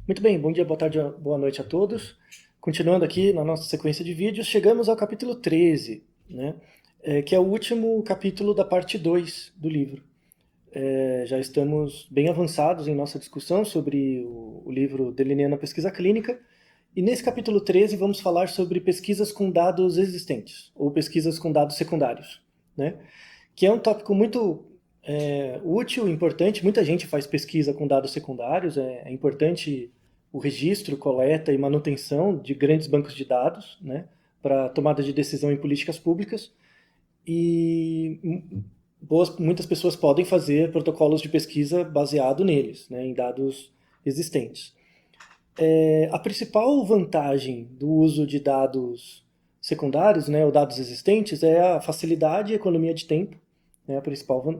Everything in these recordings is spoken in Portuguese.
Muito bem, bom dia, boa tarde, boa noite a todos. Continuando aqui na nossa sequência de vídeos, chegamos ao capítulo 13, né? Que é o último capítulo da parte 2 do livro. Já estamos bem avançados em nossa discussão sobre o livro Delineando a Pesquisa Clínica, e nesse capítulo 13 vamos falar sobre pesquisas com dados existentes, ou pesquisas com dados secundários, né? Que é um tópico muito útil, importante. Muita gente faz pesquisa com dados secundários, é importante o registro, coleta e manutenção de grandes bancos de dados, né, para tomada de decisão em políticas públicas, e muitas pessoas podem fazer protocolos de pesquisa baseado neles, né, em dados existentes. A principal vantagem do uso de dados secundários, né, ou dados existentes, é a facilidade e economia de tempo, né,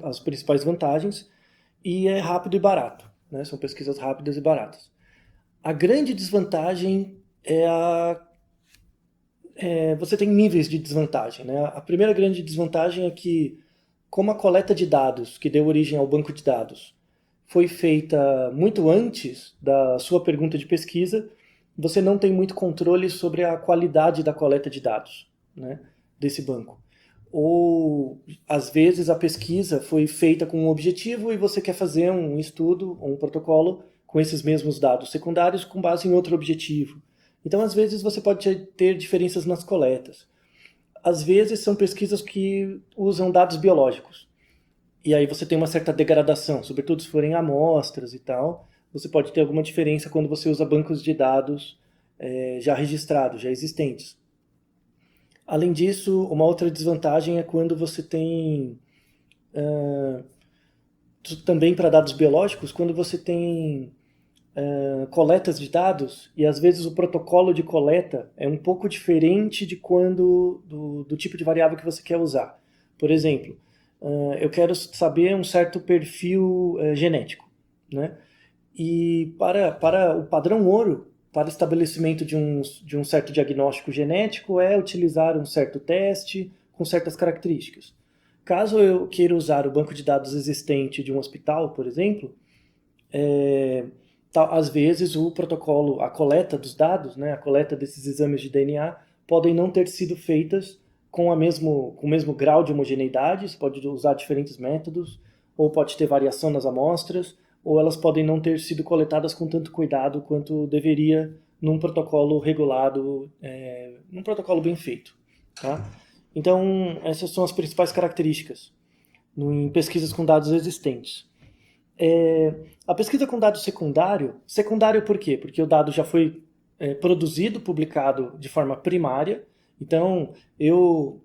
as principais vantagens, e é rápido e barato, né, são pesquisas rápidas e baratas. A grande desvantagem você tem níveis de desvantagem, né? A primeira grande desvantagem é que, como a coleta de dados que deu origem ao banco de dados foi feita muito antes da sua pergunta de pesquisa, você não tem muito controle sobre a qualidade da coleta de dados, né, desse banco. Ou, às vezes, a pesquisa foi feita com um objetivo e você quer fazer um estudo ou um protocolo com esses mesmos dados secundários com base em outro objetivo. Então, às vezes, você pode ter diferenças nas coletas. Às vezes, são pesquisas que usam dados biológicos. E aí você tem uma certa degradação, sobretudo se forem amostras e tal. Você pode ter alguma diferença quando você usa bancos de dados já registrados, já existentes. Além disso, uma outra desvantagem é quando você tem, também para dados biológicos, quando você tem coletas de dados e às vezes o protocolo de coleta é um pouco diferente de do tipo de variável que você quer usar. Por exemplo, eu quero saber um certo perfil genético, né? E para o padrão ouro, para estabelecimento de um certo diagnóstico genético, é utilizar um certo teste com certas características. Caso eu queira usar o banco de dados existente de um hospital, por exemplo, às vezes o protocolo, a coleta dos dados, né, a coleta desses exames de DNA, podem não ter sido feitas com o mesmo grau de homogeneidade. Você pode usar diferentes métodos, ou pode ter variação nas amostras, ou elas podem não ter sido coletadas com tanto cuidado quanto deveria num protocolo regulado, num protocolo bem feito. Tá? Então, essas são as principais características em pesquisas com dados existentes. A pesquisa com dado secundário por quê? Porque o dado já foi produzido, publicado de forma primária. Então, eu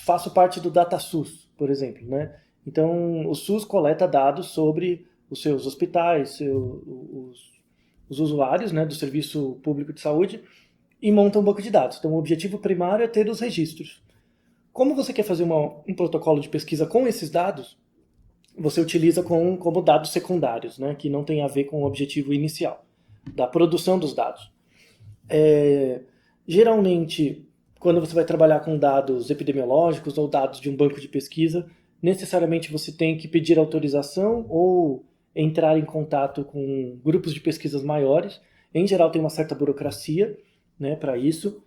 faço parte do DataSUS, por exemplo, né? Então, o SUS coleta dados sobre os seus hospitais, os usuários, né, do Serviço Público de Saúde, e monta um banco de dados. Então, o objetivo primário é ter os registros. Como você quer fazer um protocolo de pesquisa com esses dados, você utiliza como dados secundários, né, que não tem a ver com o objetivo inicial da produção dos dados. Geralmente, quando você vai trabalhar com dados epidemiológicos ou dados de um banco de pesquisa, necessariamente você tem que pedir autorização ou entrar em contato com grupos de pesquisas maiores. Em geral, tem uma certa burocracia, né, para isso.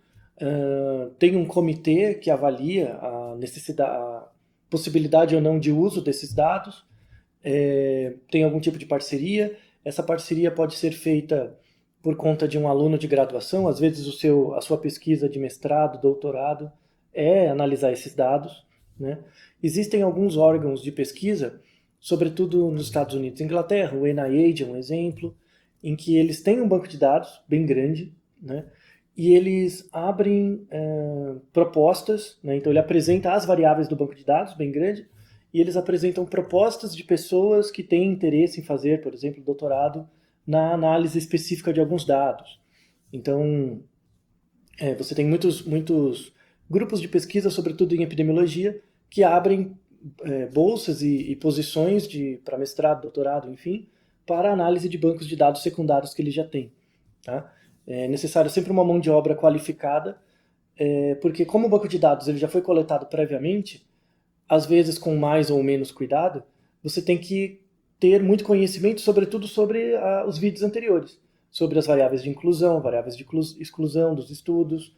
Tem um comitê que avalia a necessidade, a possibilidade ou não de uso desses dados. Tem algum tipo de parceria. Essa parceria pode ser feita por conta de um aluno de graduação. Às vezes a sua pesquisa de mestrado, doutorado é analisar esses dados, né? Existem alguns órgãos de pesquisa, sobretudo nos Estados Unidos e Inglaterra. O NIH é um exemplo, em que eles têm um banco de dados bem grande, né? E eles abrem propostas, né? Então ele apresenta as variáveis do banco de dados bem grande, e eles apresentam propostas de pessoas que têm interesse em fazer, por exemplo, doutorado na análise específica de alguns dados. Então, você tem muitos grupos de pesquisa, sobretudo em epidemiologia, que abrem bolsas e posições para mestrado, doutorado, enfim, para análise de bancos de dados secundários que eles já têm. Tá? É necessário sempre uma mão de obra qualificada, porque como o banco de dados ele já foi coletado previamente, às vezes com mais ou menos cuidado, você tem que ter muito conhecimento, sobretudo sobre os vídeos anteriores, sobre as variáveis de inclusão, variáveis de exclusão dos estudos,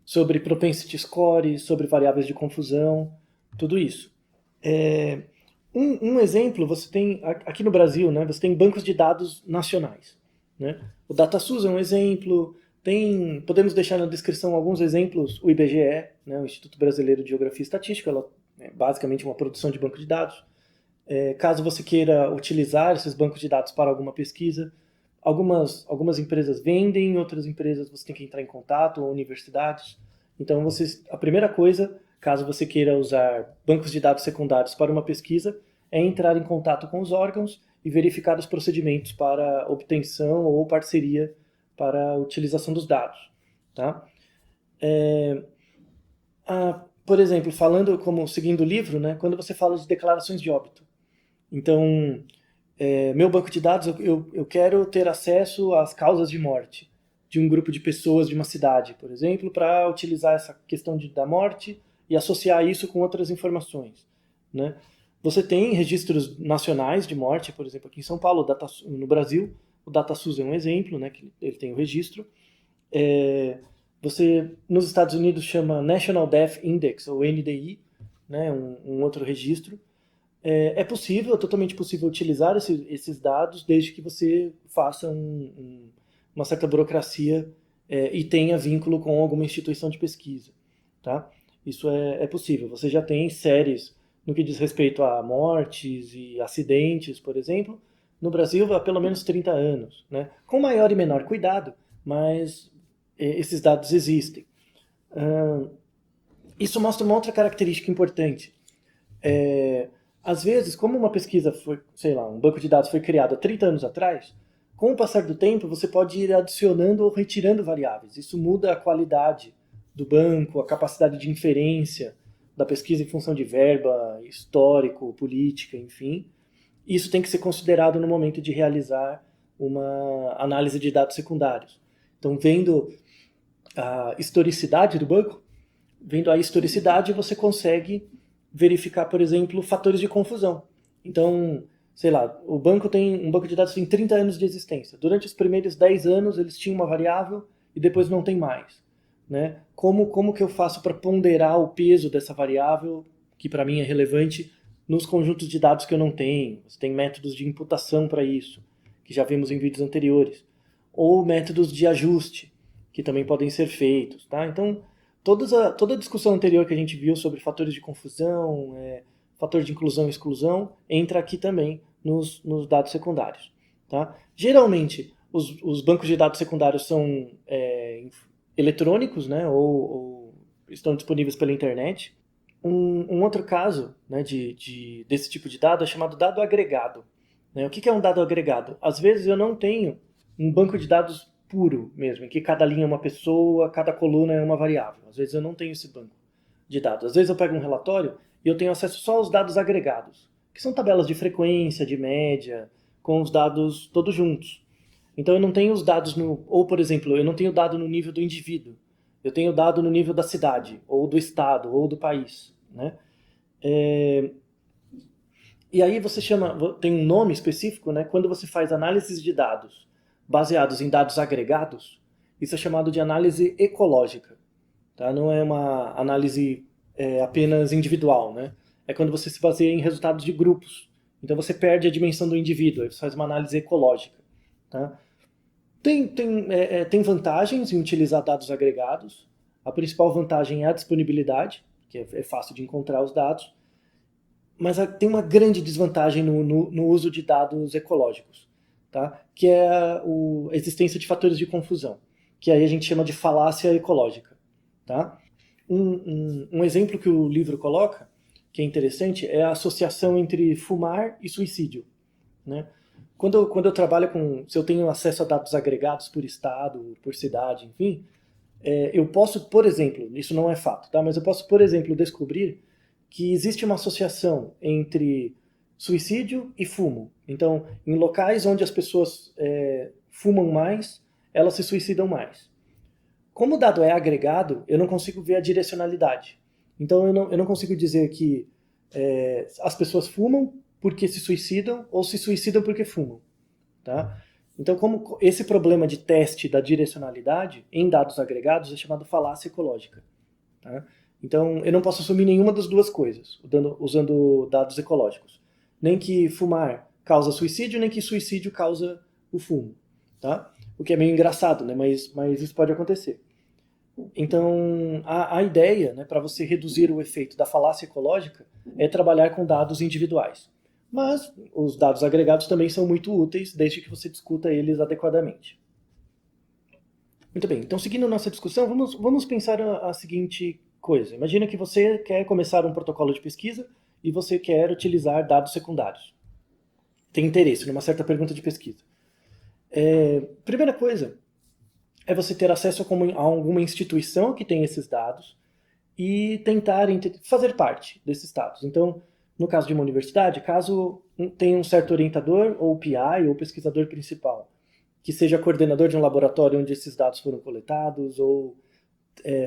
sobre propensity score, sobre variáveis de confusão, tudo isso. Um exemplo, você tem, aqui no Brasil, né, você tem bancos de dados nacionais. Né? O DataSUS é um exemplo, podemos deixar na descrição alguns exemplos, o IBGE, né, o Instituto Brasileiro de Geografia e Estatística, ela é basicamente uma produção de banco de dados. Caso você queira utilizar esses bancos de dados para alguma pesquisa, algumas empresas vendem, outras empresas você tem que entrar em contato, ou universidades. Então, a primeira coisa, caso você queira usar bancos de dados secundários para uma pesquisa, é entrar em contato com os órgãos e verificar os procedimentos para obtenção ou parceria para a utilização dos dados. Tá? Por exemplo, seguindo o livro, né, quando você fala de declarações de óbito. Então, meu banco de dados, eu quero ter acesso às causas de morte de um grupo de pessoas de uma cidade, por exemplo, para utilizar essa questão da morte e associar isso com outras informações. Né? Você tem registros nacionais de morte, por exemplo, aqui em São Paulo, no Brasil, o DataSUS é um exemplo, né, que ele tem o registro. Você, nos Estados Unidos, chama National Death Index, ou NDI, né, um outro registro. É possível, é totalmente possível utilizar esses dados desde que você faça uma certa burocracia e tenha vínculo com alguma instituição de pesquisa. Tá? Isso é possível. Você já tem séries no que diz respeito a mortes e acidentes, por exemplo, no Brasil há pelo menos 30 anos. Né? Com maior e menor cuidado, mas esses dados existem. Isso mostra uma outra característica importante. Às vezes, como uma pesquisa foi, sei lá, um banco de dados foi criado há 30 anos atrás, com o passar do tempo você pode ir adicionando ou retirando variáveis. Isso muda a qualidade do banco, a capacidade de inferência da pesquisa em função de verba, histórico, política, enfim. Isso tem que ser considerado no momento de realizar uma análise de dados secundários. Então, vendo a historicidade do banco, vendo a historicidade, você consegue verificar, por exemplo, fatores de confusão. Então, sei lá, um banco de dados tem 30 anos de existência. Durante os primeiros 10 anos eles tinham uma variável e depois não tem mais. Né? Como que eu faço para ponderar o peso dessa variável, que para mim é relevante, nos conjuntos de dados que eu não tenho? Você tem métodos de imputação para isso, que já vimos em vídeos anteriores. Ou métodos de ajuste, que também podem ser feitos. Tá? Então, toda a discussão anterior que a gente viu sobre fatores de confusão, fator de inclusão e exclusão, entra aqui também nos dados secundários. Tá? Geralmente, os bancos de dados secundários são eletrônicos, né, ou estão disponíveis pela internet. Um outro caso, né, desse tipo de dado é chamado dado agregado. Né? O que é um dado agregado? Às vezes eu não tenho um banco de dados puro mesmo, em que cada linha é uma pessoa, cada coluna é uma variável. Às vezes eu não tenho esse banco de dados. Às vezes eu pego um relatório e eu tenho acesso só aos dados agregados, que são tabelas de frequência, de média, com os dados todos juntos. Então eu não tenho os dados ou por exemplo, eu não tenho dado no nível do indivíduo. Eu tenho dado no nível da cidade, ou do estado, ou do país. Né? E aí tem um nome específico, né? Quando você faz análises de dados baseados em dados agregados, isso é chamado de análise ecológica. Tá? Não é uma análise apenas individual. Né? É quando você se baseia em resultados de grupos. Então você perde a dimensão do indivíduo, aí você faz uma análise ecológica. Tá? Tem vantagens em utilizar dados agregados. A principal vantagem é a disponibilidade, que é fácil de encontrar os dados, mas tem uma grande desvantagem no uso de dados ecológicos, tá? Que é a existência de fatores de confusão, que aí a gente chama de falácia ecológica. Tá? Um exemplo que o livro coloca, que é interessante, é a associação entre fumar e suicídio. Né? Quando eu trabalho se eu tenho acesso a dados agregados por estado, por cidade, enfim, eu posso, por exemplo, isso não é fato, tá? Mas eu posso, por exemplo, descobrir que existe uma associação entre suicídio e fumo. Então, em locais onde as pessoas fumam mais, elas se suicidam mais. Como o dado é agregado, eu não consigo ver a direcionalidade. Então, eu não consigo dizer que as pessoas fumam porque se suicidam ou se suicidam porque fumam. Tá? Então, como esse problema de teste da direcionalidade em dados agregados é chamado falácia ecológica. Tá? Então, eu não posso assumir nenhuma das duas coisas, usando dados ecológicos. Nem que fumar causa suicídio, nem que suicídio causa o fumo. Tá? O que é meio engraçado, né? Mas isso pode acontecer. Então, a ideia, né, para você reduzir o efeito da falácia ecológica é trabalhar com dados individuais. Mas os dados agregados também são muito úteis, desde que você discuta eles adequadamente. Muito bem, então seguindo nossa discussão, vamos pensar a seguinte coisa. Imagina que você quer começar um protocolo de pesquisa e você quer utilizar dados secundários. Tem interesse numa certa pergunta de pesquisa. Primeira coisa é você ter acesso a alguma instituição que tem esses dados e tentar fazer parte desses dados. Então, no caso de uma universidade, caso tenha um certo orientador, ou PI, ou pesquisador principal, que seja coordenador de um laboratório onde esses dados foram coletados, ou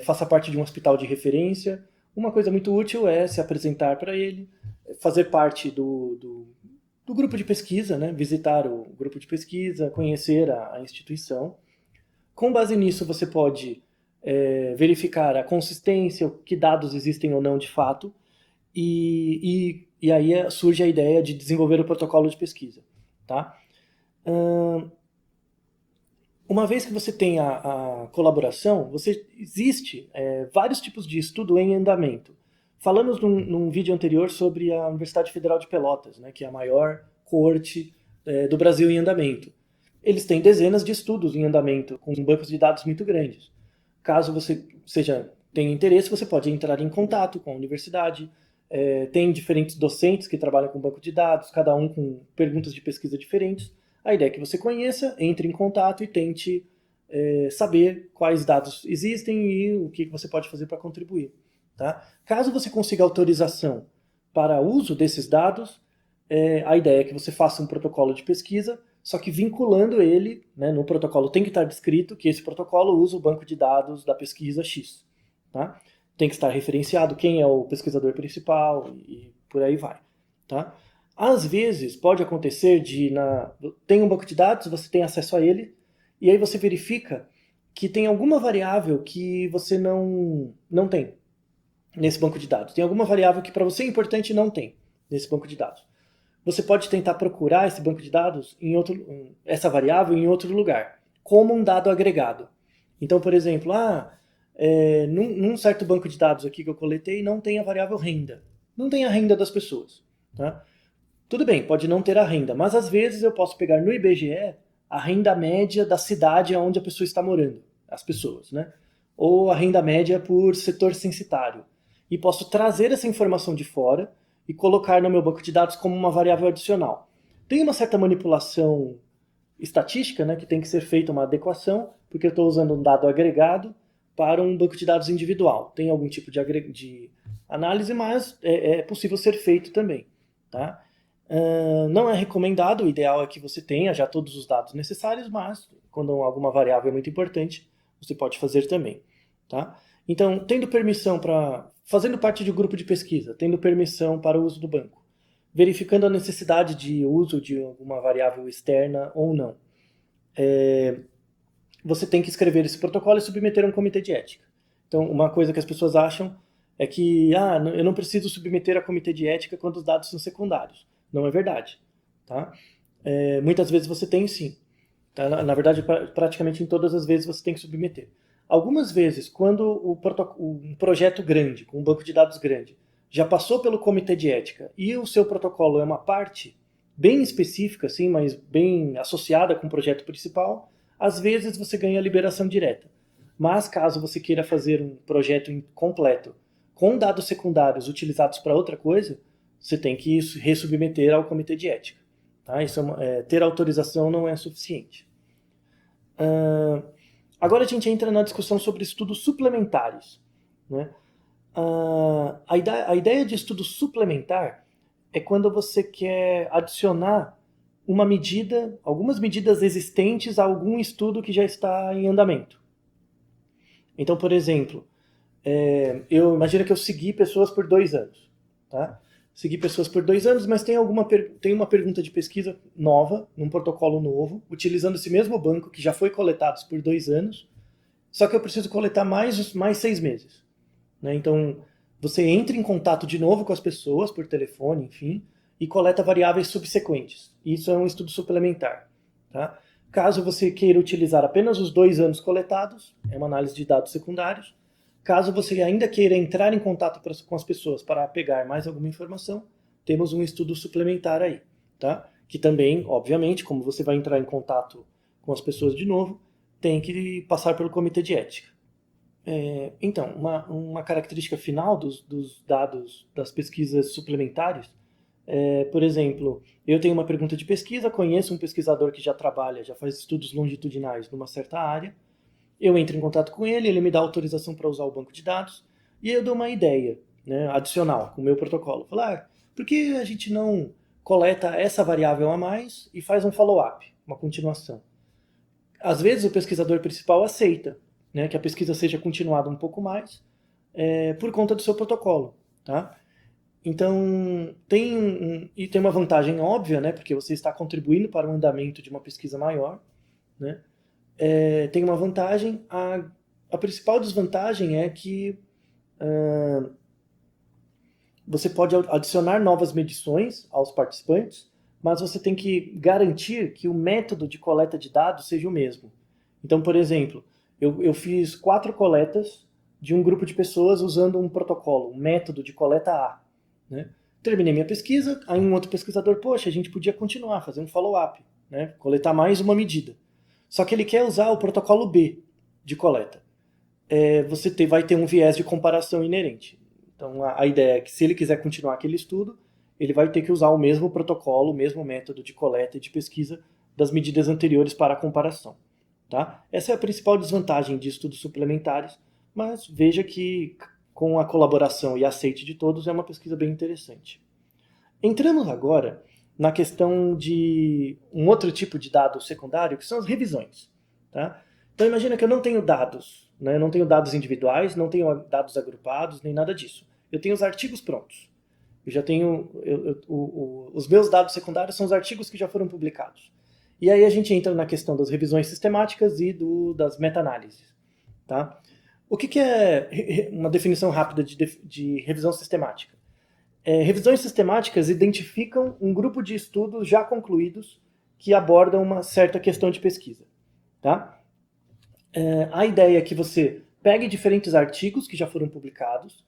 faça parte de um hospital de referência, uma coisa muito útil é se apresentar para ele, fazer parte do grupo de pesquisa, né? Visitar o grupo de pesquisa, conhecer a instituição. Com base nisso, você pode verificar a consistência, que dados existem ou não de fato, e aí surge a ideia de desenvolver o protocolo de pesquisa. Tá? Uma vez que você tem a colaboração, existe vários tipos de estudo em andamento. Falamos num vídeo anterior sobre a Universidade Federal de Pelotas, né, que é a maior coorte do Brasil em andamento. Eles têm dezenas de estudos em andamento, com bancos de dados muito grandes. Caso você tenha interesse, você pode entrar em contato com a universidade. Tem diferentes docentes que trabalham com banco de dados, cada um com perguntas de pesquisa diferentes. A ideia é que você conheça, entre em contato e tente saber quais dados existem e o que você pode fazer para contribuir. Tá? Caso você consiga autorização para uso desses dados, a ideia é que você faça um protocolo de pesquisa, só que vinculando ele, né, no protocolo tem que estar descrito que esse protocolo usa o banco de dados da pesquisa X. Tá? Tem que estar referenciado quem é o pesquisador principal e por aí vai. Tá? Às vezes pode acontecer tem um banco de dados, você tem acesso a ele, e aí você verifica que tem alguma variável que você não tem nesse banco de dados. Tem alguma variável que para você é importante e não tem nesse banco de dados. Você pode tentar procurar esse banco de dados, essa variável, em outro lugar, como um dado agregado. Então, por exemplo, num certo banco de dados aqui que eu coletei, não tem a variável renda. Não tem a renda das pessoas. Tá? Tudo bem, pode não ter a renda, mas às vezes eu posso pegar no IBGE a renda média da cidade onde a pessoa está morando, as pessoas, né? Ou a renda média por setor censitário. E posso trazer essa informação de fora e colocar no meu banco de dados como uma variável adicional. Tem uma certa manipulação estatística, né, que tem que ser feita uma adequação, porque eu estou usando um dado agregado para um banco de dados individual. Tem algum tipo de análise, mas é possível ser feito também. Tá? Não é recomendado, o ideal é que você tenha já todos os dados necessários, mas quando alguma variável é muito importante, você pode fazer também. Tá? Então, fazendo parte de um grupo de pesquisa, tendo permissão para o uso do banco, verificando a necessidade de uso de alguma variável externa ou não. Você tem que escrever esse protocolo e submeter a um comitê de ética. Então, uma coisa que as pessoas acham é que eu não preciso submeter a comitê de ética quando os dados são secundários. Não é verdade. Tá? Muitas vezes você tem sim. Tá? Na verdade, praticamente em todas as vezes você tem que submeter. Algumas vezes, quando um projeto grande, com um banco de dados grande, já passou pelo comitê de ética e o seu protocolo é uma parte bem específica, assim, mas bem associada com o projeto principal, às vezes você ganha liberação direta. Mas caso você queira fazer um projeto completo com dados secundários utilizados para outra coisa, você tem que ressubmeter ao comitê de ética. Tá? Ter autorização não é suficiente. Agora a gente entra na discussão sobre estudos suplementares. Né? A ideia de estudo suplementar é quando você quer adicionar algumas medidas existentes a algum estudo que já está em andamento. Então, por exemplo, imagino que eu segui pessoas por 2 anos. Tá? segui pessoas por 2 anos, mas tem uma pergunta de pesquisa nova, num protocolo novo, utilizando esse mesmo banco que já foi coletado por 2 anos, só que eu preciso coletar mais 6 meses. Né? Então, você entra em contato de novo com as pessoas, por telefone, enfim, e coleta variáveis subsequentes. Isso é um estudo suplementar. Tá? Caso você queira utilizar apenas os 2 anos coletados, é uma análise de dados secundários. Caso você ainda queira entrar em contato com as pessoas para pegar mais alguma informação, temos um estudo suplementar aí. Tá? Que também, obviamente, como você vai entrar em contato com as pessoas de novo, tem que passar pelo comitê de ética. Então, uma característica final dos dados das pesquisas suplementares por exemplo, eu tenho uma pergunta de pesquisa, conheço um pesquisador que já trabalha, já faz estudos longitudinais numa certa área, eu entro em contato com ele, ele me dá autorização para usar o banco de dados, e eu dou uma ideia, né, adicional com o meu protocolo. Falar, por que a gente não coleta essa variável a mais e faz um follow-up, uma continuação? Às vezes o pesquisador principal aceita, né, que a pesquisa seja continuada um pouco mais por conta do seu protocolo. Tá? Então, tem uma vantagem óbvia, né, porque você está contribuindo para o andamento de uma pesquisa maior. Né? Tem uma vantagem, a principal desvantagem é que você pode adicionar novas medições aos participantes, mas você tem que garantir que o método de coleta de dados seja o mesmo. Então, por exemplo, eu fiz 4 coletas de um grupo de pessoas usando um protocolo, um método de coleta A. Né? Terminei minha pesquisa, aí um outro pesquisador, poxa, a gente podia continuar, fazer um follow-up, né? Coletar mais uma medida. Só que ele quer usar o protocolo B de coleta. Você vai ter um viés de comparação inerente. Então a ideia é que se ele quiser continuar aquele estudo, ele vai ter que usar o mesmo protocolo, o mesmo método de coleta e de pesquisa das medidas anteriores para a comparação. Tá? Essa é a principal desvantagem de estudos suplementares, mas veja que com a colaboração e aceite de todos, é uma pesquisa bem interessante. Entramos agora na questão de um outro tipo de dado secundário, que são as revisões. Tá? Então imagina que eu não tenho dados, né? Eu não tenho dados individuais, não tenho dados agrupados, nem nada disso. Eu tenho os artigos prontos. Eu já tenho... os meus dados secundários são os artigos que já foram publicados. E aí a gente entra na questão das revisões sistemáticas e das meta-análises. Tá? O que é uma definição rápida de revisão sistemática? Revisões sistemáticas identificam um grupo de estudos já concluídos que abordam uma certa questão de pesquisa. Tá? A ideia é que você pegue diferentes artigos que já foram publicados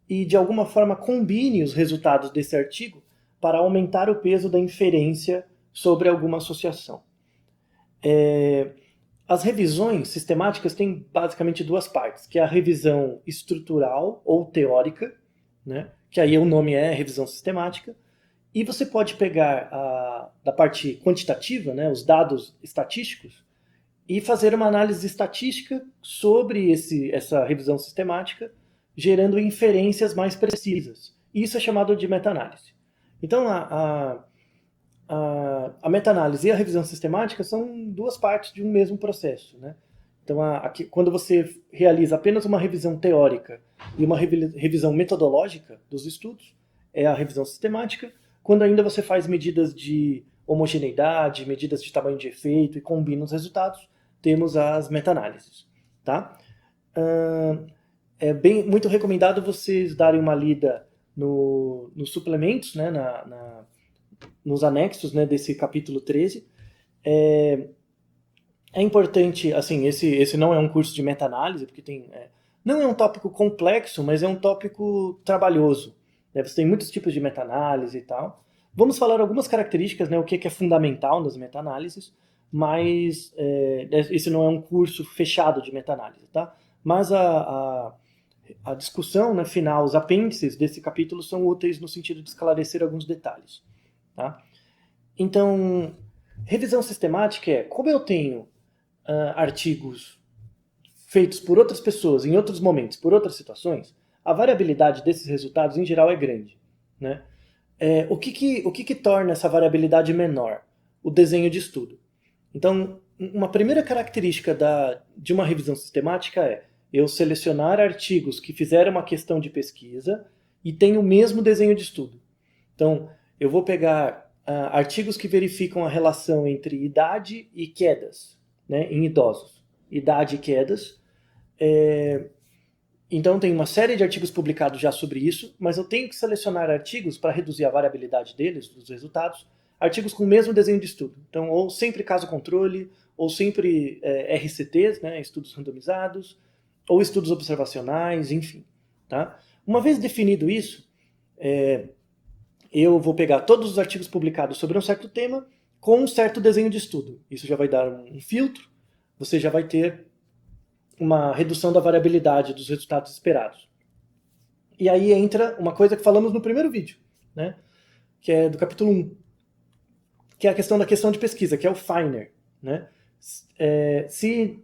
e, de alguma forma, combine os resultados desse artigo para aumentar o peso da inferência sobre alguma associação. As revisões sistemáticas têm basicamente 2 partes, que é a revisão estrutural ou teórica, né, que aí o nome é revisão sistemática, e você pode pegar da parte quantitativa, né, os dados estatísticos, e fazer uma análise estatística sobre essa revisão sistemática, gerando inferências mais precisas. Isso é chamado de meta-análise. Então, a meta-análise e a revisão sistemática são 2 partes de um mesmo processo. Né? Então, quando você realiza apenas uma revisão teórica e uma revisão metodológica dos estudos, é a revisão sistemática. Quando ainda você faz medidas de homogeneidade, medidas de tamanho de efeito e combina os resultados, temos as meta-análises. Tá? É muito recomendado vocês darem uma lida nos suplementos, né, nos anexos, né, desse capítulo 13. É importante, assim, esse não é um curso de meta-análise, porque não é um tópico complexo, mas é um tópico trabalhoso. Né? Você tem muitos tipos de meta-análise e tal. Vamos falar algumas características, né, o que é fundamental nas meta-análises, mas esse não é um curso fechado de meta-análise. Tá? Mas a discussão, né, final, os apêndices desse capítulo são úteis no sentido de esclarecer alguns detalhes. Tá? Então, revisão sistemática como eu tenho artigos feitos por outras pessoas, em outros momentos, por outras situações, a variabilidade desses resultados, em geral, é grande. Né? O que torna essa variabilidade menor? O desenho de estudo. Então, uma primeira característica de uma revisão sistemática é eu selecionar artigos que fizeram uma questão de pesquisa e têm o mesmo desenho de estudo. Então, eu vou pegar artigos que verificam a relação entre idade e quedas, né, em idosos. Idade e quedas. Então, tem uma série de artigos publicados já sobre isso, mas eu tenho que selecionar artigos para reduzir a variabilidade deles, dos resultados, artigos com o mesmo desenho de estudo. Então, ou sempre caso-controle, ou sempre RCTs, né, estudos randomizados, ou estudos observacionais, enfim. Tá? Uma vez definido isso, eu vou pegar todos os artigos publicados sobre um certo tema com um certo desenho de estudo. Isso já vai dar um filtro, você já vai ter uma redução da variabilidade dos resultados esperados. E aí entra uma coisa que falamos no primeiro vídeo, né, que é do capítulo 1, que é a questão de pesquisa, que é o Finer. Né? Se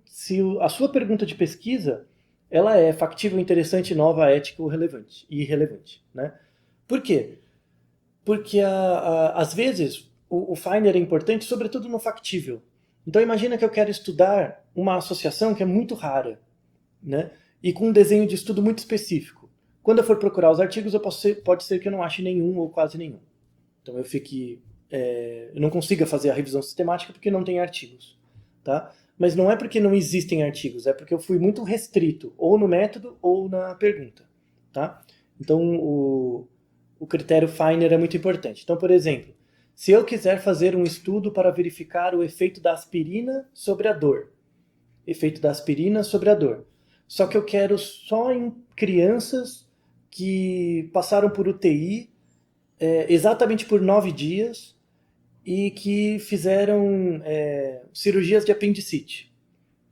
a sua pergunta de pesquisa ela é factível, interessante, nova, ética ou relevante, e irrelevante. Né? Por quê? Porque, às vezes, o Finer é importante, sobretudo no factível. Então, imagina que eu quero estudar uma associação que é muito rara, né? E com um desenho de estudo muito específico. Quando eu for procurar os artigos, pode ser que eu não ache nenhum ou quase nenhum. Então, eu não consiga fazer a revisão sistemática porque não tem artigos. Tá? Mas não é porque não existem artigos, é porque eu fui muito restrito, ou no método ou na pergunta. Tá? Então, o critério Finer é muito importante. Então, por exemplo, se eu quiser fazer um estudo para verificar o efeito da aspirina sobre a dor. Efeito da aspirina sobre a dor. Só que eu quero só em crianças que passaram por UTI exatamente por 9 dias e que fizeram cirurgias de apendicite.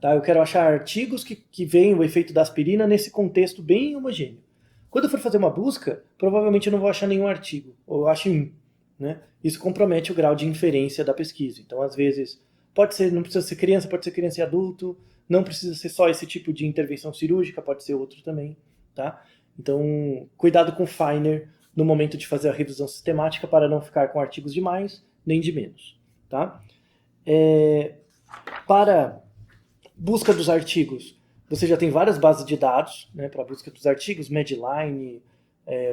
Tá? Eu quero achar artigos que veem o efeito da aspirina nesse contexto bem homogêneo. Quando eu for fazer uma busca, provavelmente eu não vou achar nenhum artigo, ou eu acho um. Né? Isso compromete o grau de inferência da pesquisa. Então, às vezes, não precisa ser criança, pode ser criança e adulto, não precisa ser só esse tipo de intervenção cirúrgica, pode ser outro também. Tá? Então, cuidado com o Finer no momento de fazer a revisão sistemática para não ficar com artigos de mais nem de menos. Tá? Para busca dos artigos, você já tem várias bases de dados, né, para a busca dos artigos, Medline,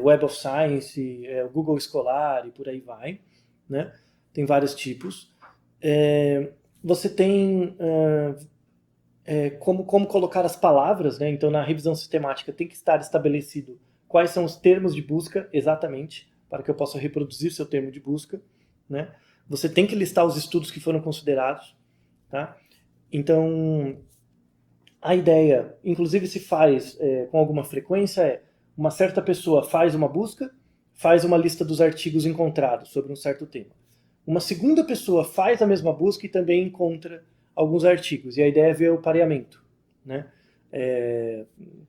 Web of Science, Google Scholar e por aí vai. Né? Tem vários tipos. Você tem como colocar as palavras, né? Então na revisão sistemática tem que estar estabelecido quais são os termos de busca exatamente, para que eu possa reproduzir seu termo de busca. Né? Você tem que listar os estudos que foram considerados. Tá? Então, a ideia, inclusive se faz com alguma frequência, uma certa pessoa faz uma busca, faz uma lista dos artigos encontrados sobre um certo tema. Uma segunda pessoa faz a mesma busca e também encontra alguns artigos. E a ideia é ver o pareamento. Né?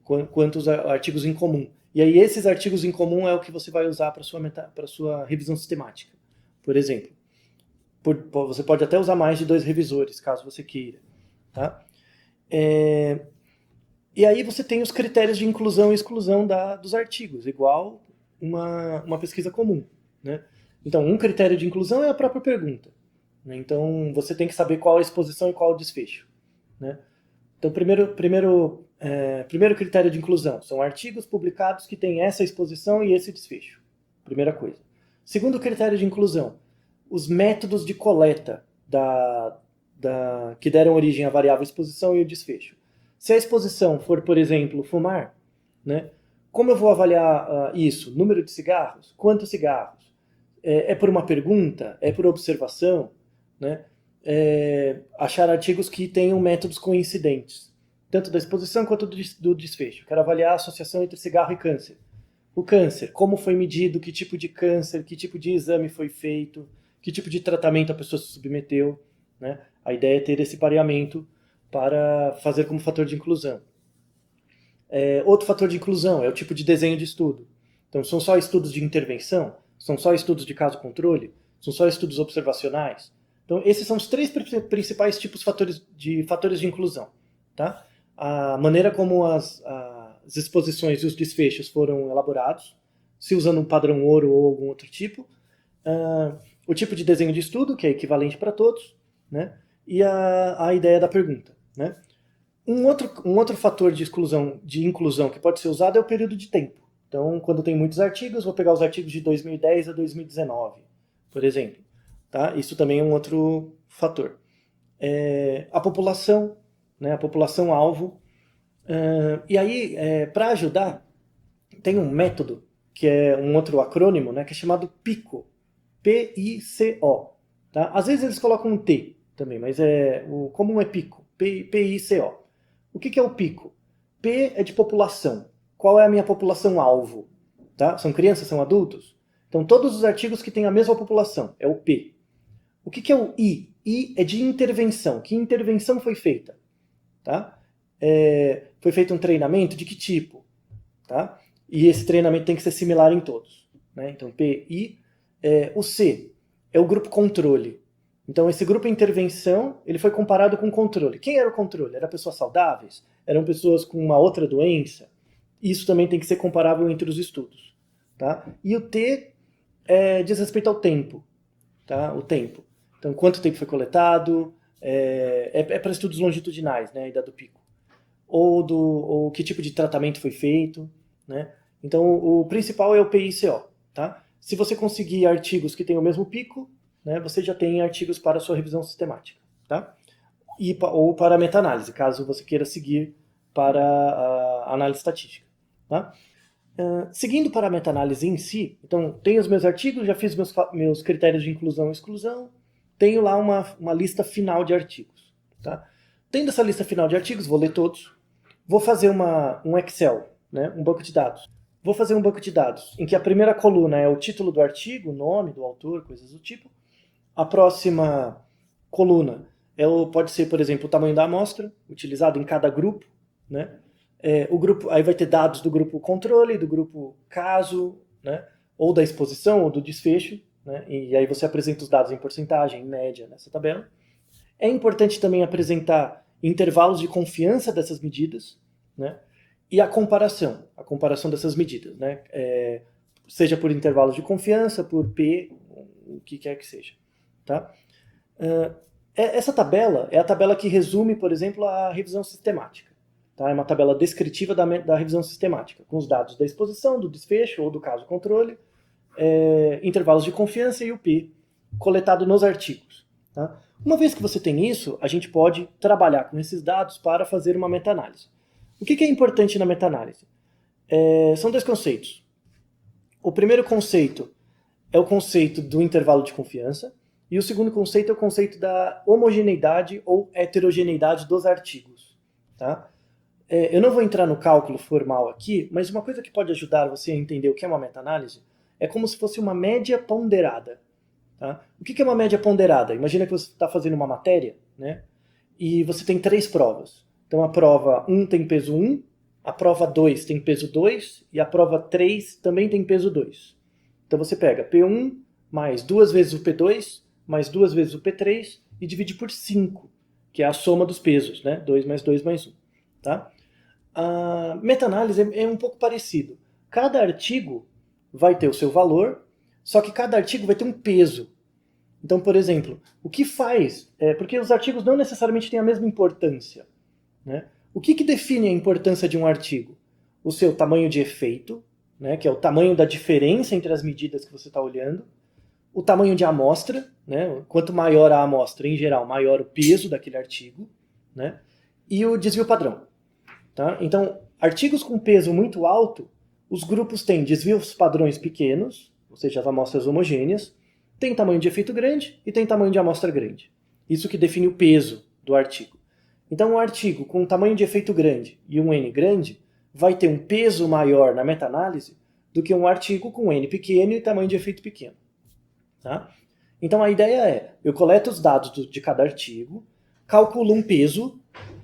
Quantos artigos em comum. E aí esses artigos em comum é o que você vai usar para sua revisão sistemática. Por exemplo, você pode até usar mais de 2 revisores, caso você queira. Tá? E aí você tem os critérios de inclusão e exclusão dos artigos, igual uma pesquisa comum. Né? Então, um critério de inclusão é a própria pergunta. Né? Então, você tem que saber qual a exposição e qual o desfecho. Né? Então, primeiro critério de inclusão são artigos publicados que têm essa exposição e esse desfecho. Primeira coisa. Segundo critério de inclusão, os métodos de coleta que deram origem à variável exposição e o desfecho. Se a exposição for, por exemplo, fumar, né, como eu vou avaliar isso? Número de cigarros? Quantos cigarros? É por uma pergunta? É por observação? Né? Achar artigos que tenham métodos coincidentes, tanto da exposição quanto do desfecho. Quero avaliar a associação entre cigarro e câncer. O câncer, como foi medido, que tipo de câncer, que tipo de exame foi feito, que tipo de tratamento a pessoa se submeteu. Né? A ideia é ter esse pareamento para fazer como fator de inclusão. Outro fator de inclusão é o tipo de desenho de estudo. Então, são só estudos de intervenção? São só estudos de caso-controle? São só estudos observacionais? Então, esses são os 3 principais tipos de fatores de inclusão. Tá? A maneira como as exposições e os desfechos foram elaborados, se usando um padrão ouro ou algum outro tipo. O tipo de desenho de estudo, que é equivalente para todos. Né? E a ideia da pergunta. Né? Um outro fator de inclusão que pode ser usado é o período de tempo. Então, quando tem muitos artigos, vou pegar os artigos de 2010 a 2019, por exemplo. Tá? Isso também é um outro fator. A população, né? A população-alvo. E aí, para ajudar, tem um método, que é um outro acrônimo, né? Que é chamado PICO. P-I-C-O. Tá? Às vezes eles colocam um T também, mas o comum é PICO. P-I-C-O. O que é o PICO? P é de população. Qual é a minha população-alvo? Tá? São crianças, são adultos? Então, todos os artigos que têm a mesma população, é o P. O que é o I? I é de intervenção. Que intervenção foi feita? Tá? Foi feito um treinamento de que tipo? Tá? E esse treinamento tem que ser similar em todos. Né? Então, P, I. O C é o grupo controle. Então, esse grupo intervenção, ele foi comparado com controle. Quem era o controle? Eram pessoas saudáveis? Eram pessoas com uma outra doença? Isso também tem que ser comparável entre os estudos. Tá? E o T diz respeito ao tempo. Tá? O tempo. Então, quanto tempo foi coletado? Para estudos longitudinais, né? A idade do pico. Ou que tipo de tratamento foi feito. Né? Então, o principal é o PICO. Tá? Se você conseguir artigos que têm o mesmo pico, né, você já tem artigos para a sua revisão sistemática. Tá? Ou para a meta-análise, caso você queira seguir para a análise estatística. Tá? Seguindo para a meta-análise em si, então, tenho os meus artigos, já fiz meus critérios de inclusão e exclusão, tenho lá uma lista final de artigos. Tá? Tendo essa lista final de artigos, vou ler todos, vou fazer um Excel, né, um banco de dados. Vou fazer um banco de dados em que a primeira coluna é o título do artigo, o nome do autor, coisas do tipo. A próxima coluna pode ser, por exemplo, o tamanho da amostra, utilizado em cada grupo. Né? O grupo, aí vai ter dados do grupo controle, do grupo caso, né? Ou da exposição, ou do desfecho. Né? E aí você apresenta os dados em porcentagem, em média, nessa tabela. É importante também apresentar intervalos de confiança dessas medidas, né? E a comparação dessas medidas, né? Seja por intervalos de confiança, por P, o que quer que seja. Tá? Essa tabela é a tabela que resume, por exemplo, a revisão sistemática. Tá? É uma tabela descritiva da revisão sistemática, com os dados da exposição, do desfecho ou do caso controle, intervalos de confiança e o P, coletado nos artigos. Tá? Uma vez que você tem isso, a gente pode trabalhar com esses dados para fazer uma meta-análise. O que é importante na meta-análise? São dois conceitos. O primeiro conceito é o conceito do intervalo de confiança, e o segundo conceito é o conceito da homogeneidade ou heterogeneidade dos artigos. Tá? Eu não vou entrar no cálculo formal aqui, mas uma coisa que pode ajudar você a entender o que é uma meta-análise é como se fosse uma média ponderada. Tá? O que é uma média ponderada? Imagina que você está fazendo uma matéria, né? E você tem 3 provas. Então a prova 1 tem peso 1, a prova 2 tem peso 2 e a prova 3 também tem peso 2. Então você pega P1 mais 2 vezes o P2 mais 2 vezes o P3 e divide por 5, que é a soma dos pesos, né? 2 mais 2 mais 1. Tá? A meta-análise é um pouco parecido. Cada artigo vai ter o seu valor, só que cada artigo vai ter um peso. Então, por exemplo, o que faz... porque os artigos não necessariamente têm a mesma importância. Né? O que define a importância de um artigo? O seu tamanho de efeito, né, que é o tamanho da diferença entre as medidas que você está olhando, o tamanho de amostra, né, quanto maior a amostra, em geral, maior o peso daquele artigo, né, e o desvio padrão. Tá? Então, artigos com peso muito alto, os grupos têm desvios padrões pequenos, ou seja, as amostras homogêneas, tem tamanho de efeito grande e tem tamanho de amostra grande. Isso que define o peso do artigo. Então, um artigo com um tamanho de efeito grande e um N grande vai ter um peso maior na meta-análise do que um artigo com N pequeno e tamanho de efeito pequeno. Tá? Então, a ideia eu coleto os dados de cada artigo, calculo um peso,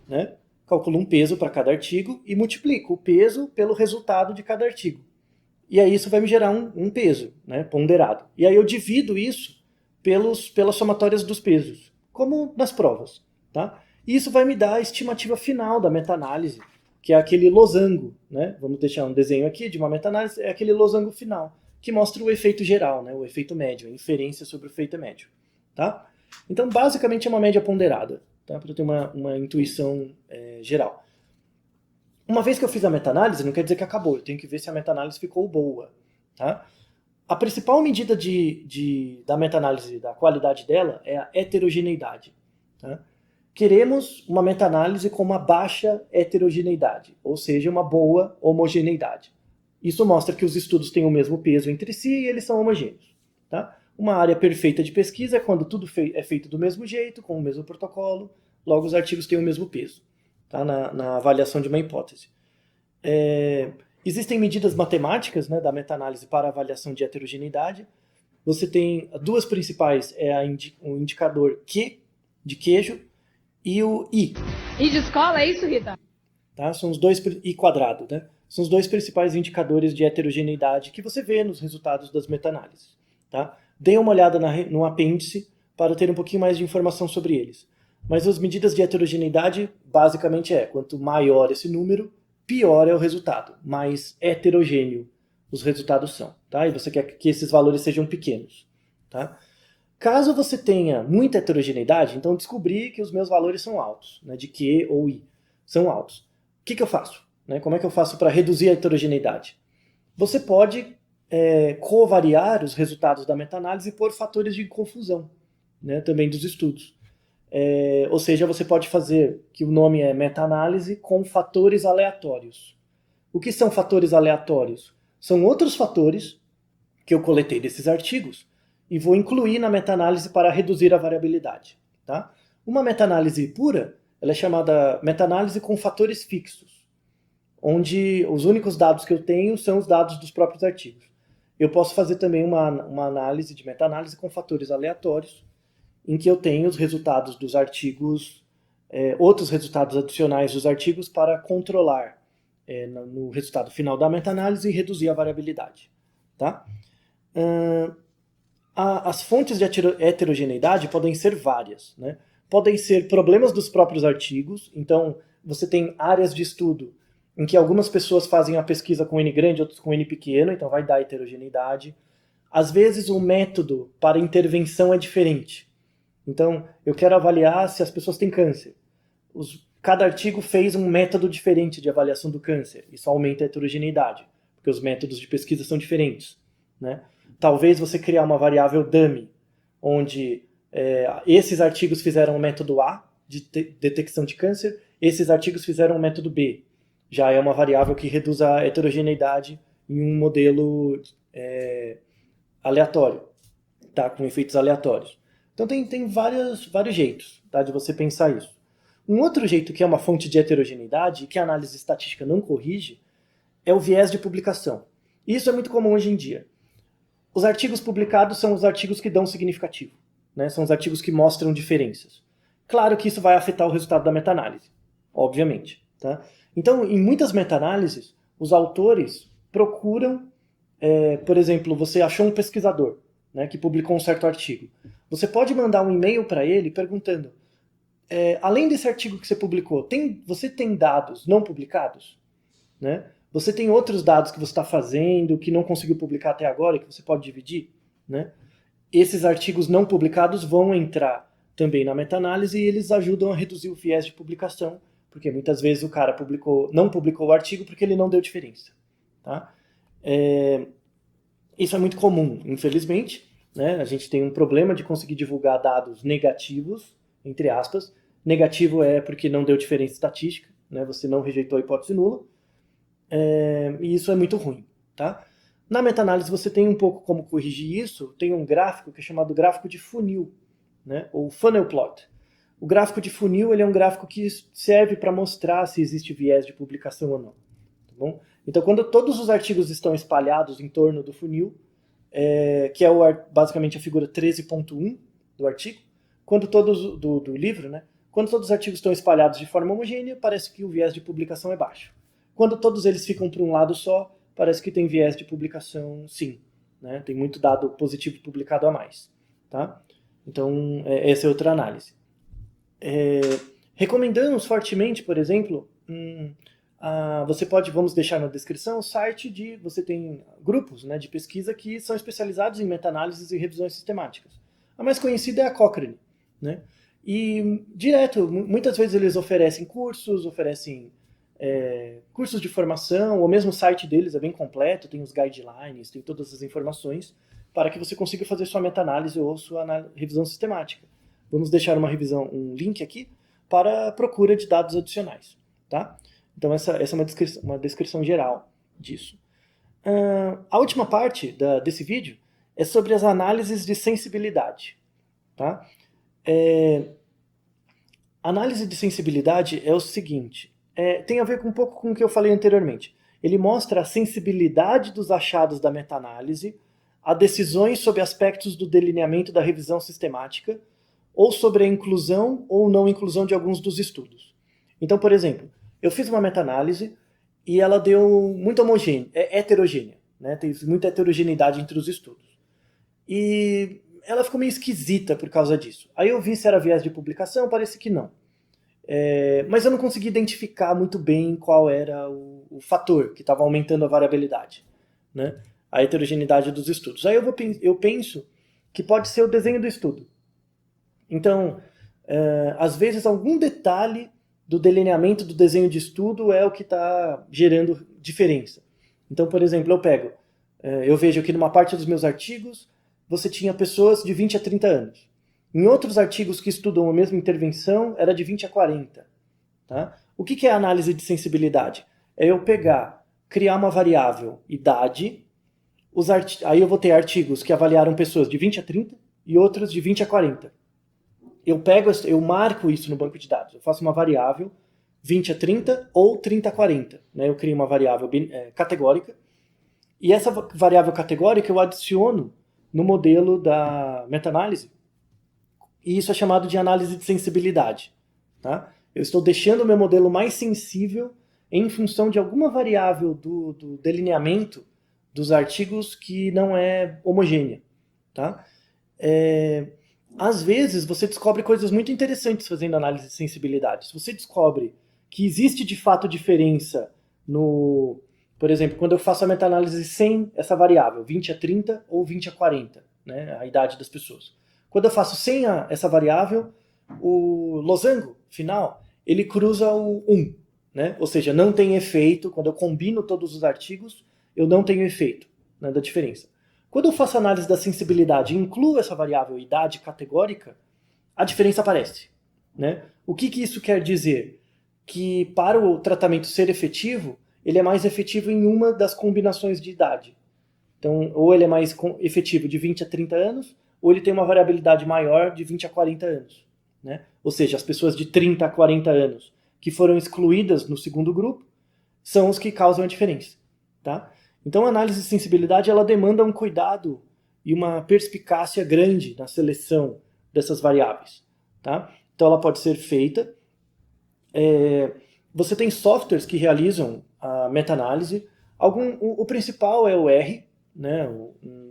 né? Calculo um peso para cada artigo e multiplico o peso pelo resultado de cada artigo. E aí isso vai me gerar um peso, né, ponderado. E aí eu divido isso pelas somatórias dos pesos, como nas provas. Tá? E isso vai me dar a estimativa final da meta-análise, que é aquele losango. Né? Vamos deixar um desenho aqui de uma meta-análise, é aquele losango final, que mostra o efeito geral, né, o efeito médio, a inferência sobre o efeito médio. Tá? Então, basicamente, é uma média ponderada, tá? Para ter uma intuição geral. Uma vez que eu fiz a meta-análise, não quer dizer que acabou, eu tenho que ver se a meta-análise ficou boa. Tá? A principal medida da meta-análise, da qualidade dela, é a heterogeneidade. Tá? Queremos uma meta-análise com uma baixa heterogeneidade, ou seja, uma boa homogeneidade. Isso mostra que os estudos têm o mesmo peso entre si e eles são homogêneos. Tá? Uma área perfeita de pesquisa é quando tudo é feito do mesmo jeito, com o mesmo protocolo, logo os artigos têm o mesmo peso, tá? na avaliação de uma hipótese. Existem medidas matemáticas, né, da meta-análise para avaliação de heterogeneidade. Você tem duas principais, o indicador Q, de queijo, e o I. E de escola, é isso, Rita? Tá? São os dois, I quadrado, né? São os dois principais indicadores de heterogeneidade que você vê nos resultados das meta-análises. Tá? Dê uma olhada no apêndice para ter um pouquinho mais de informação sobre eles. Mas as medidas de heterogeneidade, basicamente quanto maior esse número, pior é o resultado, mais heterogêneo os resultados são. Tá? E você quer que esses valores sejam pequenos. Tá? Caso você tenha muita heterogeneidade, então descobri que os meus valores são altos, né, de Q ou I, são altos. O que eu faço? Né? Como é que eu faço para reduzir a heterogeneidade? Você pode covariar os resultados da meta-análise por fatores de confusão, né, também dos estudos. Ou seja, você pode fazer, que o nome é meta-análise, com fatores aleatórios. O que são fatores aleatórios? São outros fatores que eu coletei desses artigos e vou incluir na meta-análise para reduzir a variabilidade. Tá? Uma meta-análise pura, ela é chamada meta-análise com fatores fixos, onde os únicos dados que eu tenho são os dados dos próprios artigos. Eu posso fazer também uma análise de meta-análise com fatores aleatórios, em que eu tenho os resultados dos artigos, outros resultados adicionais dos artigos para controlar no resultado final da meta-análise e reduzir a variabilidade. Tá? As fontes de heterogeneidade podem ser várias. Né? Podem ser problemas dos próprios artigos, então você tem áreas de estudo em que algumas pessoas fazem a pesquisa com N grande, outros com N pequeno, então vai dar heterogeneidade. Às vezes o método para intervenção é diferente. Então, eu quero avaliar se as pessoas têm câncer. Cada artigo fez um método diferente de avaliação do câncer. Isso aumenta a heterogeneidade, porque os métodos de pesquisa são diferentes. Né? Talvez você criar uma variável dummy, onde esses artigos fizeram o método A, de detecção de câncer, esses artigos fizeram o método B. Já é uma variável que reduz a heterogeneidade em um modelo aleatório, tá? Com efeitos aleatórios. Então tem vários jeitos, tá, de você pensar isso. Um outro jeito que é uma fonte de heterogeneidade, que a análise estatística não corrige, é o viés de publicação. Isso é muito comum hoje em dia. Os artigos publicados são os artigos que dão significativo, né? São os artigos que mostram diferenças. Claro que isso vai afetar o resultado da meta-análise, obviamente. Tá? Então, em muitas meta-análises, os autores procuram, por exemplo, você achou um pesquisador, né, que publicou um certo artigo. Você pode mandar um e-mail para ele perguntando, além desse artigo que você publicou, você tem dados não publicados? Né? Você tem outros dados que você está fazendo, que não conseguiu publicar até agora e que você pode dividir? Né? Esses artigos não publicados vão entrar também na meta-análise e eles ajudam a reduzir o viés de publicação, porque muitas vezes o cara não publicou o artigo porque ele não deu diferença. Tá? Isso é muito comum, infelizmente. Né? A gente tem um problema de conseguir divulgar dados negativos, entre aspas. Negativo é porque não deu diferença estatística, né? Você não rejeitou a hipótese nula. E isso é muito ruim. Tá? Na meta-análise você tem um pouco como corrigir isso. Tem um gráfico que é chamado gráfico de funil, né? Ou funnel plot. O gráfico de funil ele é um gráfico que serve para mostrar se existe viés de publicação ou não. Tá bom? Então, quando todos os artigos estão espalhados em torno do funil, que é basicamente a figura 13.1 do artigo, do livro, né? Quando todos os artigos estão espalhados de forma homogênea, parece que o viés de publicação é baixo. Quando todos eles ficam para um lado só, parece que tem viés de publicação sim. Né? Tem muito dado positivo publicado a mais. Tá? Então, essa é outra análise. Recomendamos fortemente, por exemplo, você pode, vamos deixar na descrição, o site você tem grupos, né, de pesquisa que são especializados em meta-análises e revisões sistemáticas. A mais conhecida é a Cochrane. Né? E muitas vezes eles oferecem cursos, oferecem cursos de formação, ou mesmo o site deles é bem completo, tem os guidelines, tem todas as informações para que você consiga fazer sua meta-análise ou sua revisão sistemática. Vamos deixar um link aqui para a procura de dados adicionais. Tá? Então essa é uma descrição geral disso. A última parte desse vídeo é sobre as análises de sensibilidade. Tá? Análise de sensibilidade é o seguinte, tem a ver um pouco com o que eu falei anteriormente. Ele mostra a sensibilidade dos achados da meta-análise a decisões sobre aspectos do delineamento da revisão sistemática ou sobre a inclusão ou não inclusão de alguns dos estudos. Então, por exemplo, eu fiz uma meta-análise e ela deu muito heterogênea, né? Tem muita heterogeneidade entre os estudos. E ela ficou meio esquisita por causa disso. Aí eu vi se era viés de publicação, parece que não. Mas eu não consegui identificar muito bem qual era o fator que estava aumentando a variabilidade, né? A heterogeneidade dos estudos. Aí eu penso que pode ser o desenho do estudo. Então, às vezes algum detalhe do delineamento do desenho de estudo é o que está gerando diferença. Então, por exemplo, eu vejo que numa parte dos meus artigos você tinha pessoas de 20 a 30 anos. Em outros artigos que estudam a mesma intervenção, era de 20 a 40. Tá? O que é análise de sensibilidade? É eu criar uma variável idade, aí eu vou ter artigos que avaliaram pessoas de 20 a 30 e outros de 20 a 40. Eu marco isso no banco de dados. Eu faço uma variável 20 a 30 ou 30 a 40. Né? Eu crio uma variável categórica. E essa variável categórica eu adiciono no modelo da meta-análise. E isso é chamado de análise de sensibilidade. Tá? Eu estou deixando o meu modelo mais sensível em função de alguma variável do delineamento dos artigos que não é homogênea. Tá? Às vezes você descobre coisas muito interessantes fazendo análise de sensibilidade. Se você descobre que existe de fato diferença por exemplo, quando eu faço a meta-análise sem essa variável, 20 a 30 ou 20 a 40, né, a idade das pessoas. Quando eu faço sem essa variável, o losango final, ele cruza o 1. Né? Ou seja, não tem efeito, quando eu combino todos os artigos, eu não tenho efeito, né, da diferença. Quando eu faço análise da sensibilidade e incluo essa variável idade categórica, a diferença aparece. Né? O que isso quer dizer? Que para o tratamento ser efetivo, ele é mais efetivo em uma das combinações de idade. Então, ou ele é mais efetivo de 20 a 30 anos, ou ele tem uma variabilidade maior de 20 a 40 anos. Né? Ou seja, as pessoas de 30 a 40 anos que foram excluídas no segundo grupo são os que causam a diferença. Tá? Então, a análise de sensibilidade ela demanda um cuidado e uma perspicácia grande na seleção dessas variáveis. Tá? Então, ela pode ser feita. Você tem softwares que realizam a meta-análise. O principal é o R, né,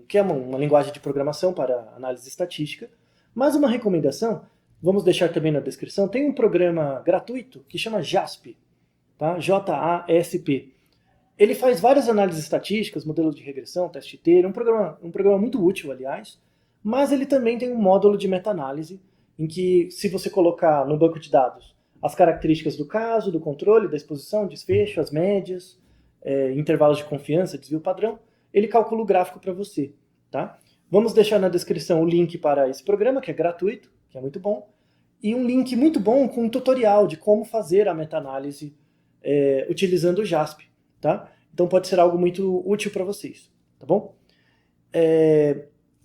que é uma linguagem de programação para análise estatística. Mas uma recomendação, vamos deixar também na descrição, tem um programa gratuito que chama JASP. Tá? JASP. Ele faz várias análises estatísticas, modelos de regressão, teste T, um programa muito útil, aliás, mas ele também tem um módulo de meta-análise, em que, se você colocar no banco de dados as características do caso, do controle, da exposição, desfecho, as médias, intervalos de confiança, desvio padrão, ele calcula o gráfico para você. Tá? Vamos deixar na descrição o link para esse programa, que é gratuito, que é muito bom, e um link muito bom com um tutorial de como fazer a meta-análise utilizando o JASP. Tá? Então pode ser algo muito útil para vocês. Tá bom?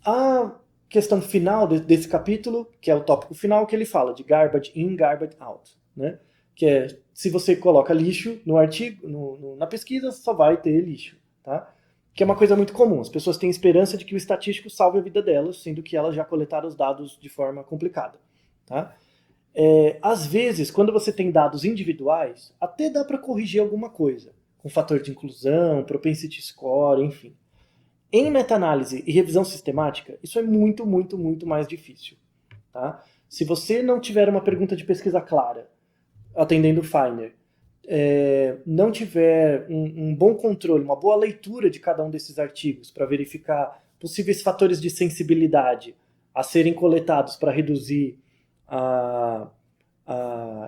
A questão final desse capítulo, que é o tópico final, que ele fala de garbage in, garbage out. Né? Que é, se você coloca lixo no artigo, na pesquisa, só vai ter lixo. Tá? Que é uma coisa muito comum. As pessoas têm esperança de que o estatístico salve a vida delas, sendo que elas já coletaram os dados de forma complicada. Tá? Às vezes, quando você tem dados individuais, até dá para corrigir alguma coisa, com fator de inclusão, propensity score, enfim. Em meta-análise e revisão sistemática, isso é muito, muito, muito mais difícil. Tá? Se você não tiver uma pergunta de pesquisa clara, atendendo o Finder, não tiver um bom controle, uma boa leitura de cada um desses artigos para verificar possíveis fatores de sensibilidade a serem coletados para reduzir a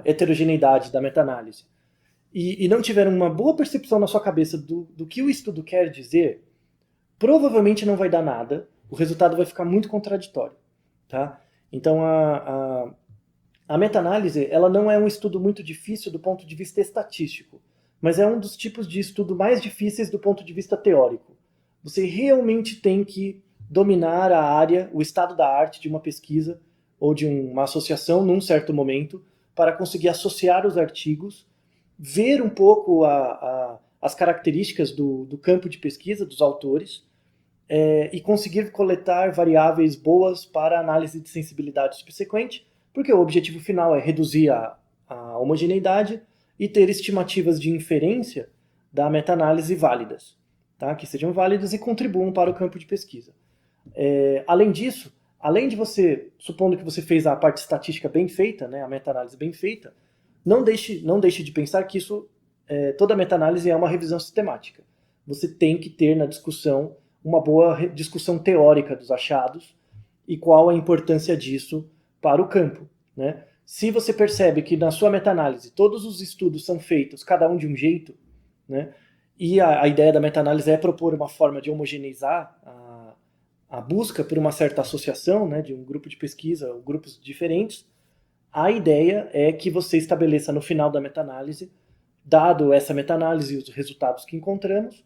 heterogeneidade da meta-análise, e não tiver uma boa percepção na sua cabeça do que o estudo quer dizer, provavelmente não vai dar nada, o resultado vai ficar muito contraditório. Tá? Então a meta-análise ela não é um estudo muito difícil do ponto de vista estatístico, mas é um dos tipos de estudo mais difíceis do ponto de vista teórico. Você realmente tem que dominar a área, o estado da arte de uma pesquisa ou de uma associação num certo momento para conseguir associar os artigos, ver um pouco as características do campo de pesquisa dos autores e conseguir coletar variáveis boas para análise de sensibilidade subsequente, porque o objetivo final é reduzir a homogeneidade e ter estimativas de inferência da meta-análise válidas, tá? Que sejam válidas e contribuam para o campo de pesquisa. Além disso, além de você, supondo que você fez a parte estatística bem feita, né, a meta-análise bem feita, não deixe de pensar que toda meta-análise é uma revisão sistemática. Você tem que ter na discussão uma boa discussão teórica dos achados e qual a importância disso para o campo. Né? Se você percebe que na sua meta-análise todos os estudos são feitos, cada um de um jeito, né? E a ideia da meta-análise é propor uma forma de homogeneizar a busca por uma certa associação, né, de um grupo de pesquisa, ou grupos diferentes, a ideia é que você estabeleça no final da meta-análise, dado essa meta-análise e os resultados que encontramos,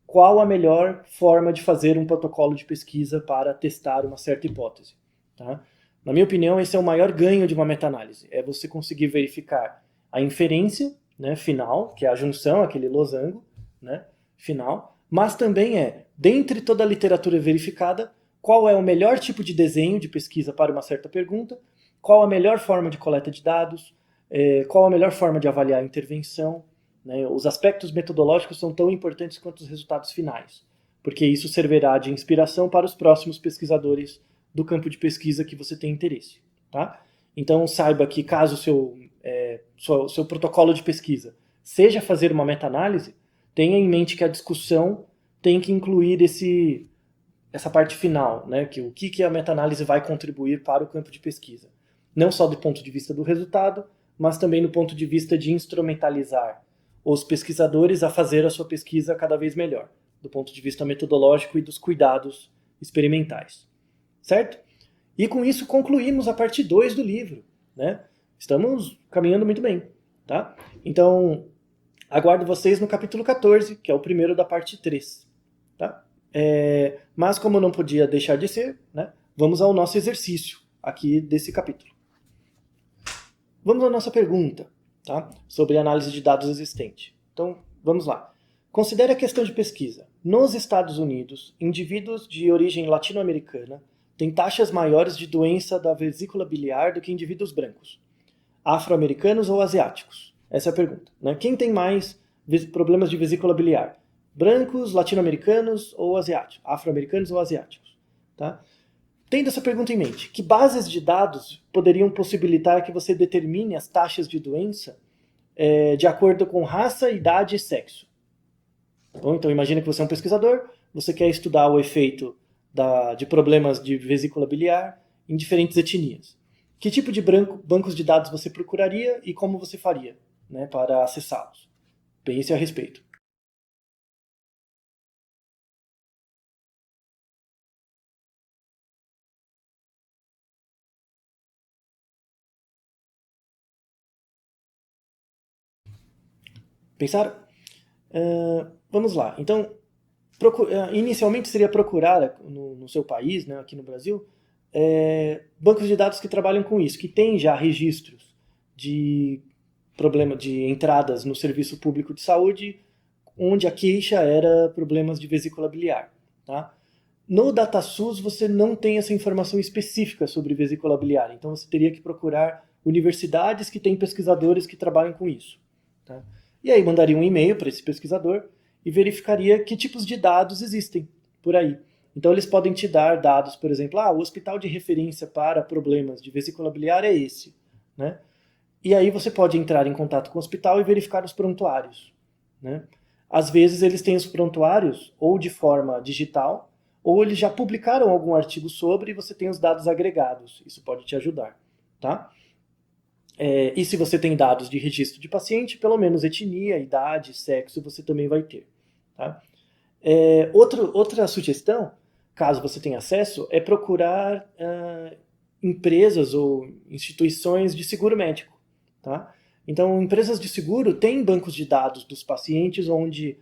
qual a melhor forma de fazer um protocolo de pesquisa para testar uma certa hipótese. Tá? Na minha opinião, esse é o maior ganho de uma meta-análise, é você conseguir verificar a inferência, né, final, que é a junção, aquele losango, né, final, mas também dentre toda a literatura verificada, qual é o melhor tipo de desenho de pesquisa para uma certa pergunta, qual a melhor forma de coleta de dados, qual a melhor forma de avaliar a intervenção. Né? Os aspectos metodológicos são tão importantes quanto os resultados finais, porque isso servirá de inspiração para os próximos pesquisadores do campo de pesquisa que você tem interesse. Tá? Então saiba que caso o seu protocolo de pesquisa seja fazer uma meta-análise, tenha em mente que a discussão tem que incluir essa parte final, né? O que a meta-análise vai contribuir para o campo de pesquisa. Não só do ponto de vista do resultado, mas também do ponto de vista de instrumentalizar os pesquisadores a fazer a sua pesquisa cada vez melhor, do ponto de vista metodológico e dos cuidados experimentais. Certo? E com isso concluímos a parte 2 do livro. Né? Estamos caminhando muito bem. Tá? Então, aguardo vocês no capítulo 14, que é o primeiro da parte 3. Tá? Mas como não podia deixar de ser, né, vamos ao nosso exercício aqui desse capítulo. Vamos à nossa pergunta, tá, sobre análise de dados existente. Então, vamos lá. Considere a questão de pesquisa. Nos Estados Unidos, indivíduos de origem latino-americana têm taxas maiores de doença da vesícula biliar do que indivíduos brancos, afro-americanos ou asiáticos? Essa é a pergunta. Né? Quem tem mais problemas de vesícula biliar? Brancos, latino-americanos ou asiáticos? Afro-americanos ou asiáticos? Tá? Tendo essa pergunta em mente, que bases de dados poderiam possibilitar que você determine as taxas de doença de acordo com raça, idade e sexo? Bom, então imagina que você é um pesquisador, você quer estudar o efeito de problemas de vesícula biliar em diferentes etnias. Que tipo de bancos de dados você procuraria e como você faria, né, para acessá-los? Pense a respeito. Pensaram? Vamos lá. Então, inicialmente seria procurar no seu país, né, aqui no Brasil, bancos de dados que trabalham com isso, que têm já registros de problema de entradas no serviço público de saúde, onde a queixa era problemas de vesícula biliar. Tá? No DataSUS você não tem essa informação específica sobre vesícula biliar, então você teria que procurar universidades que têm pesquisadores que trabalham com isso. Tá? E aí mandaria um e-mail para esse pesquisador e verificaria que tipos de dados existem por aí. Então eles podem te dar dados, por exemplo, o hospital de referência para problemas de vesícula biliar é esse. Né? E aí você pode entrar em contato com o hospital e verificar os prontuários. Né? Às vezes eles têm os prontuários ou de forma digital, ou eles já publicaram algum artigo sobre e você tem os dados agregados. Isso pode te ajudar. Tá? E se você tem dados de registro de paciente, pelo menos etnia, idade, sexo você também vai ter. Tá? Outra sugestão, caso você tenha acesso, é procurar empresas ou instituições de seguro médico. Tá? Então, empresas de seguro têm bancos de dados dos pacientes, onde,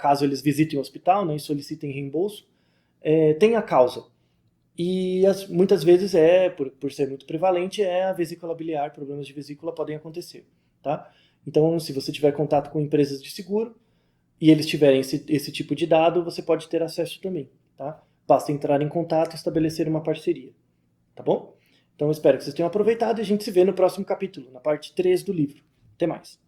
caso eles visitem o hospital, né, e solicitem reembolso, tem a causa. E muitas vezes por ser muito prevalente, a vesícula biliar, problemas de vesícula podem acontecer. Tá? Então, se você tiver contato com empresas de seguro e eles tiverem esse tipo de dado, você pode ter acesso também. Tá? Basta entrar em contato e estabelecer uma parceria. Tá bom? Então, eu espero que vocês tenham aproveitado e a gente se vê no próximo capítulo, na parte 3 do livro. Até mais.